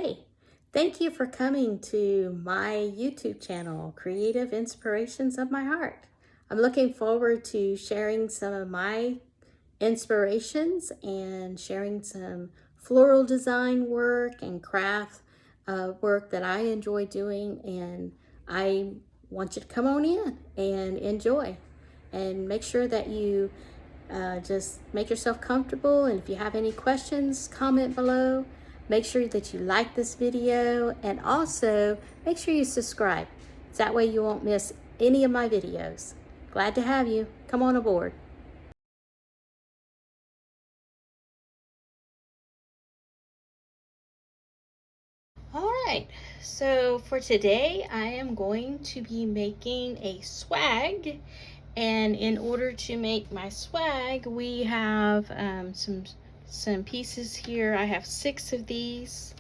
Hey, thank you for coming to my YouTube channel, Creative Inspirations of My Heart. I'm looking forward to sharing some of my inspirations and sharing some floral design work and craft work that I enjoy doing, and I want you to come on in and enjoy and make sure that you just make yourself comfortable, and if you have any questions, comment below. Make sure that you like this video, and also make sure you subscribe. That way you won't miss any of my videos. Glad to have you. Come on aboard. All right, so for today I am going to be making a swag, and in order to make my swag we have some pieces here. I have 6 of these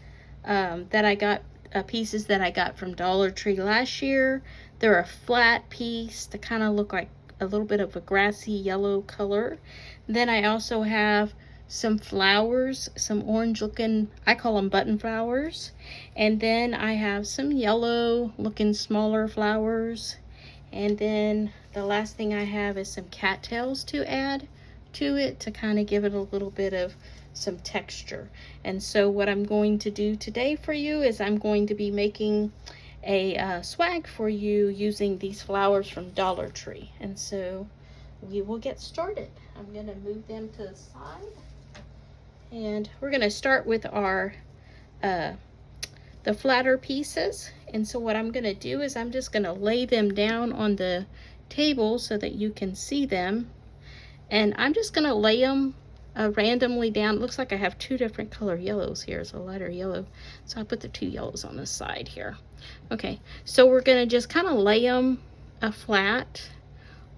that I got, pieces that I got from Dollar Tree last year. They're a flat piece that kind of look like a little bit of a grassy yellow color. Then I also have some flowers, some orange looking, I call them button flowers. And then I have some yellow looking smaller flowers. And then the last thing I have is some cattails to add to it to kind of give it a little bit of some texture. And so what I'm going to do today for you is I'm going to be making a swag for you using these flowers from Dollar Tree. And so we will get started. I'm going to move them to the side, and we're going to start with our the flatter pieces. And so what I'm going to do is I'm just going to lay them down on the table so that you can see them. And I'm just going to lay them randomly down. It looks like I have 2 different color yellows here. It's a lighter yellow, so I put the 2 yellows on the side here. Okay, so we're going to just kind of lay them flat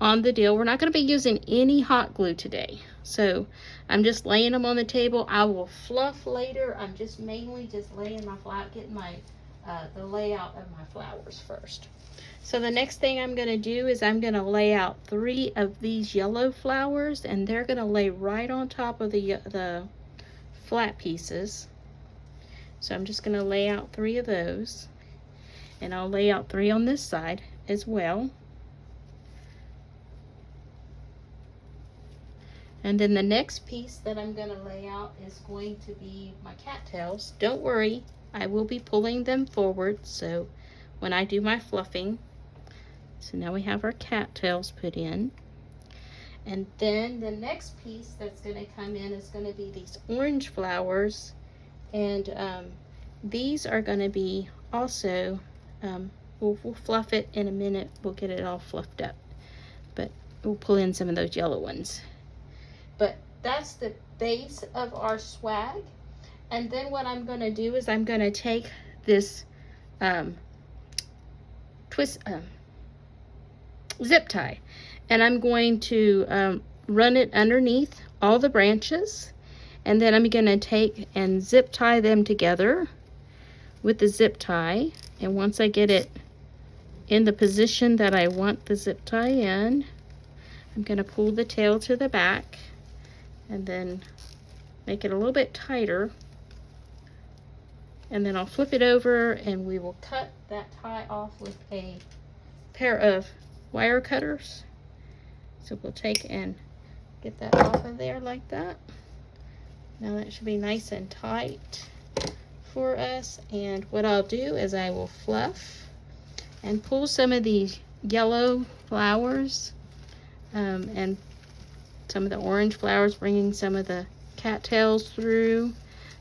on the deal. We're not going to be using any hot glue today, so I'm just laying them on the table. I will fluff later. I'm just mainly just laying my flat, getting my the layout of my flowers first. So the next thing I'm going to do is I'm going to lay out 3 of these yellow flowers, and they're going to lay right on top of the flat pieces. So I'm just going to lay out 3 of those, and I'll lay out 3 on this side as well. And then the next piece that I'm going to lay out is going to be my cattails. Don't worry, I will be pulling them forward so when I do my fluffing. So now we have our cattails put in. And then the next piece that's going to come in is going to be these orange flowers. And these are going to be also, we'll fluff it in a minute. We'll get it all fluffed up. But we'll pull in some of those yellow ones. But that's the base of our swag. And then what I'm going to do is I'm going to take this zip tie, and I'm going to run it underneath all the branches, and then I'm going to take and zip tie them together with the zip tie. And once I get it in the position that I want the zip tie in, I'm going to pull the tail to the back and then make it a little bit tighter, and then I'll flip it over and we will cut that tie off with a pair of wire cutters. So we'll take and get that off of there like that. Now that should be nice and tight for us. And what I'll do is I will fluff and pull some of these yellow flowers and some of the orange flowers, bringing some of the cattails through,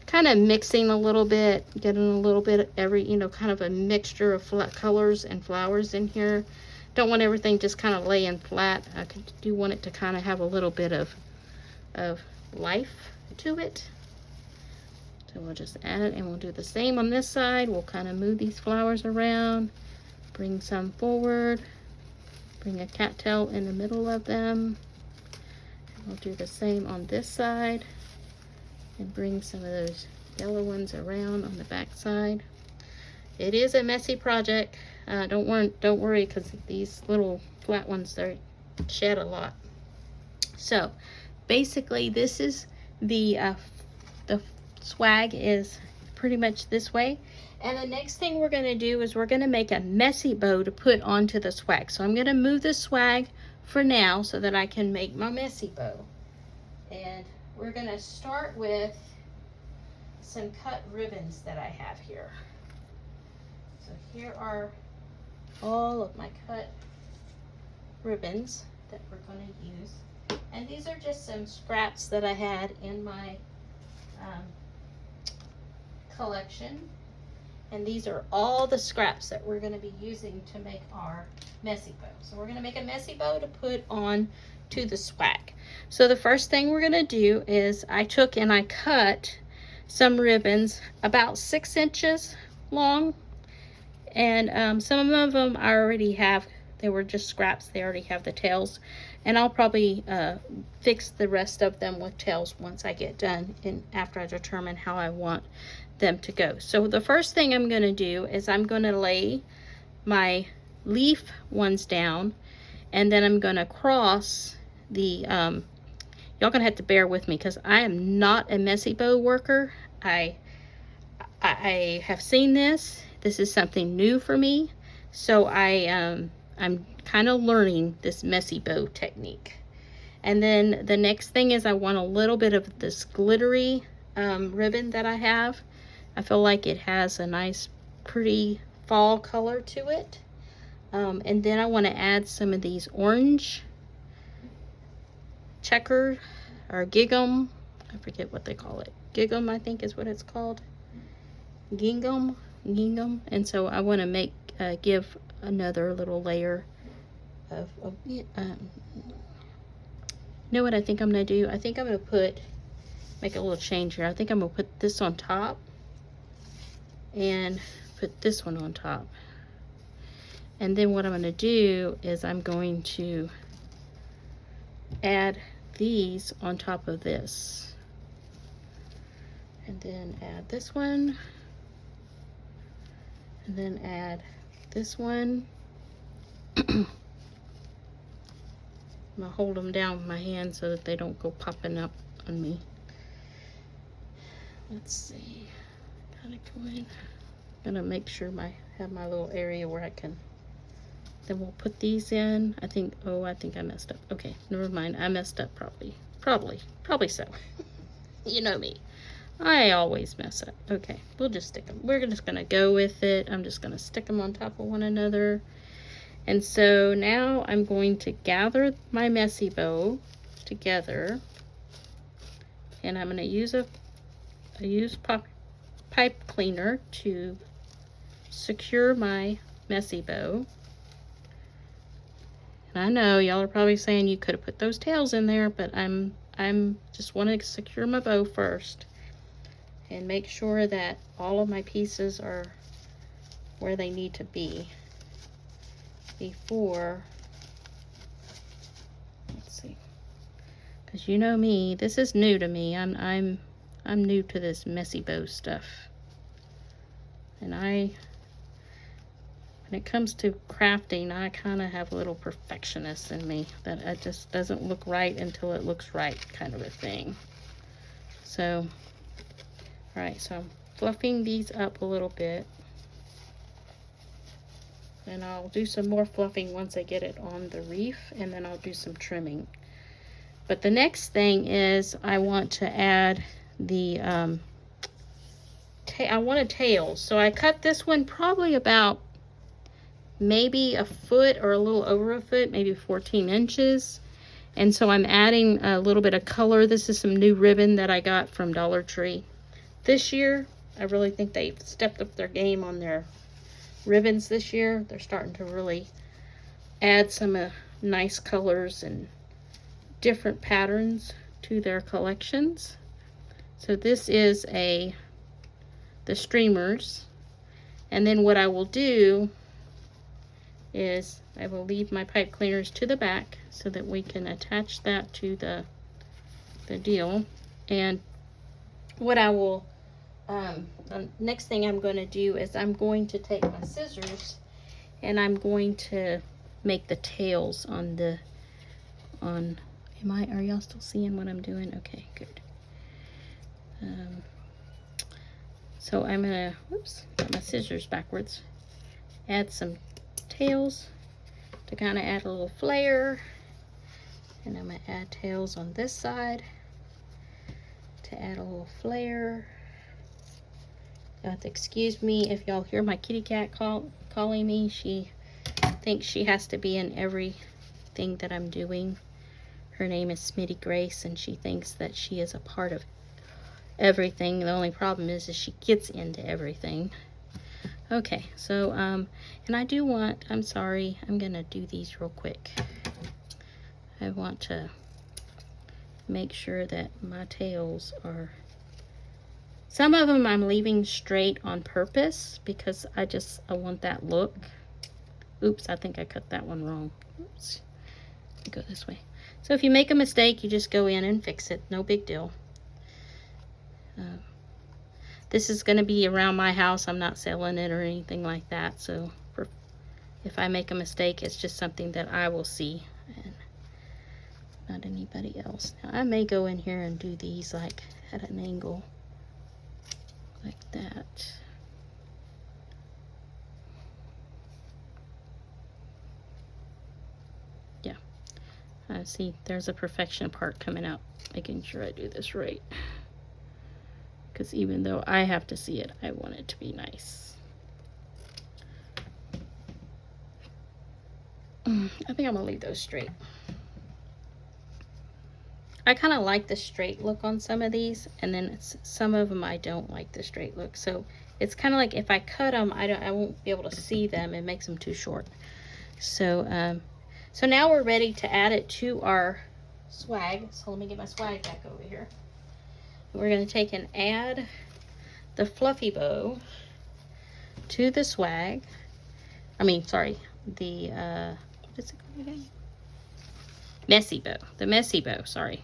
kind of mixing a little bit, getting a little bit of every, you know, kind of a mixture of colors and flowers in here. Don't want everything just kind of laying flat. I do want it to kind of have a little bit of life to it. So we'll just add it, and we'll do the same on this side. We'll kind of move these flowers around, bring some forward, bring a cattail in the middle of them. We'll do the same on this side and bring some of those yellow ones around on the back side. It is a messy project. Don't worry, because these little flat ones, they shed a lot. So basically this is the swag is pretty much this way. And the next thing we're going to do is we're going to make a messy bow to put onto the swag. So I'm going to move the swag for now so that I can make my messy bow. And we're going to start with some cut ribbons that I have here. So here are all of my cut ribbons that we're going to use. And these are just some scraps that I had in my collection. And these are all the scraps that we're going to be using to make our messy bow. So we're going to make a messy bow to put on to the swag. So the first thing we're going to do is I took and I cut some ribbons about 6 inches long. And some of them I already have. They were just scraps. They already have the tails. And I'll probably fix the rest of them with tails once I get done and after I determine how I want them to go. So the first thing I'm going to do is I'm going to lay my leaf ones down, and then I'm going to cross the y'all gonna have to bear with me because I am not a messy bow worker. I have seen this. This is something new for me, so I'm kind of learning this messy bow technique. And then the next thing is I want a little bit of this glittery ribbon that I have. I feel like it has a nice pretty fall color to it. And then I want to add some of these orange checker or gingham. I forget what they call it. Gingham, I think is what it's called. Gingham. And so I want to give another little layer of you know what I think I'm going to do? I think I'm going to make a little change here. I think I'm going to put this on top and put this one on top. And then what I'm going to do is I'm going to add these on top of this. And then add this one. And then add this one. I'm going to hold them down with my hand so that they don't go popping up on me. Let's see. Gotta go in. I'm going to make sure have my little area where I can. Then we'll put these in. I think I messed up. Okay, never mind. I messed up probably so. You know me. I always mess up. Okay, we'll just stick them. We're just going to go with it. I'm just going to stick them on top of one another. And so now I'm going to gather my messy bow together. And I'm going to use pipe cleaner to secure my messy bow. And I know y'all are probably saying you could have put those tails in there, but I'm just want to secure my bow first and make sure that all of my pieces are where they need to be before, let's see, because you know me, this is new to me. I'm new to this messy bow stuff, and when it comes to crafting, I kind of have a little perfectionist in me that it just doesn't look right until it looks right, kind of a thing. So all right, so I'm fluffing these up a little bit. And I'll do some more fluffing once I get it on the reef, and then I'll do some trimming. But the next thing is I want to add the, I want a tail. So I cut this one probably about maybe a foot or a little over a foot, maybe 14 inches. And so I'm adding a little bit of color. This is some new ribbon that I got from Dollar Tree this year. I really think they've stepped up their game on their ribbons this year. They're starting to really add some nice colors and different patterns to their collections. So this is the streamers. And then what I will do is I will leave my pipe cleaners to the back so that we can attach that to the deal. And what I will the next thing I'm going to do is I'm going to take my scissors and I'm going to make the tails are y'all still seeing what I'm doing? Okay, good. So I'm gonna, whoops, got my scissors backwards, add some tails to kind of add a little flair. And I'm gonna add tails on this side to add a little flair. You'll have to excuse me if y'all hear my kitty cat calling me. She thinks she has to be in everything that I'm doing. Her name is Smitty Grace, and she thinks that she is a part of everything. The only problem is she gets into everything. Okay, so and I do want, I'm sorry, I'm gonna do these real quick. I want to make sure that my tails are, some of them I'm leaving straight on purpose because I want that look. Oops, I think I cut that one wrong. Oops, go this way. So if you make a mistake, you just go in and fix it. No big deal. This is going to be around my house. I'm not selling it or anything like that. So if I make a mistake, it's just something that I will see and not anybody else. Now I may go in here and do these like at an angle like that. Yeah. See, there's a perfection part coming out. Making sure I do this right. Because even though I have to see it, I want it to be nice. I think I'm gonna leave those straight. I kind of like the straight look on some of these, and then some of them I don't like the straight look. So it's kind of like if I cut them, I won't be able to see them. It makes them too short. So so now we're ready to add it to our swag. So let me get my swag back over here. We're going to take and add the fluffy bow to the swag. I mean, sorry, the what is it called again? Messy bow. The messy bow, sorry.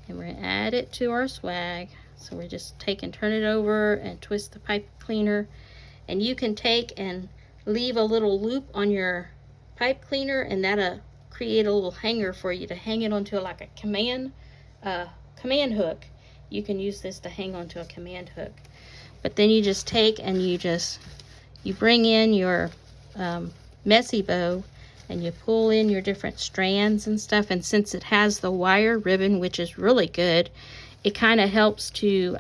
And we're going to add it to our swag. So we're just take and turn it over and twist the pipe cleaner. And you can take and leave a little loop on your pipe cleaner, and that'll create a little hanger for you to hang it onto like a command hook. You can use this to hang onto a command hook. But then you just take and you bring in your messy bow and you pull in your different strands and stuff. And since it has the wire ribbon, which is really good, it kind of helps to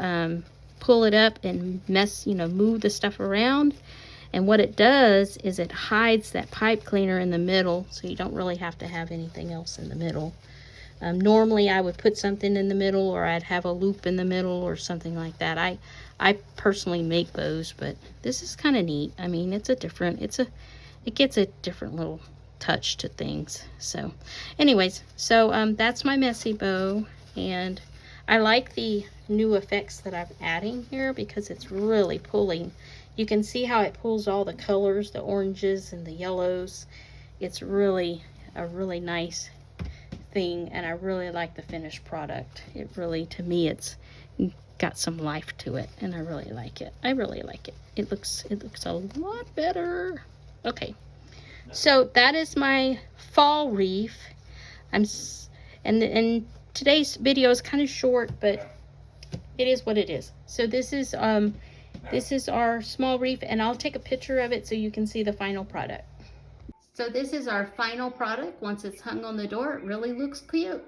pull it up and move the stuff around. And what it does is it hides that pipe cleaner in the middle, so you don't really have to have anything else in the middle. Normally I would put something in the middle, or I'd have a loop in the middle or something like that. I personally make those, but this is kind of neat. I mean, it gets a different little touch to things. So anyways, so that's my messy bow, and I like the new effects that I'm adding here because it's really pulling. You can see how it pulls all the colors, the oranges and the yellows. It's really a really nice thing, and I really like the finished product. It really, to me, it's got some life to it, and I really like it. I really like it. It looks a lot better. Okay, so that is my fall wreath. And today's video is kind of short, but it is what it is. So this is our small wreath, and I'll take a picture of it so you can see the final product. So this is our final product. Once it's hung on the door, it really looks cute.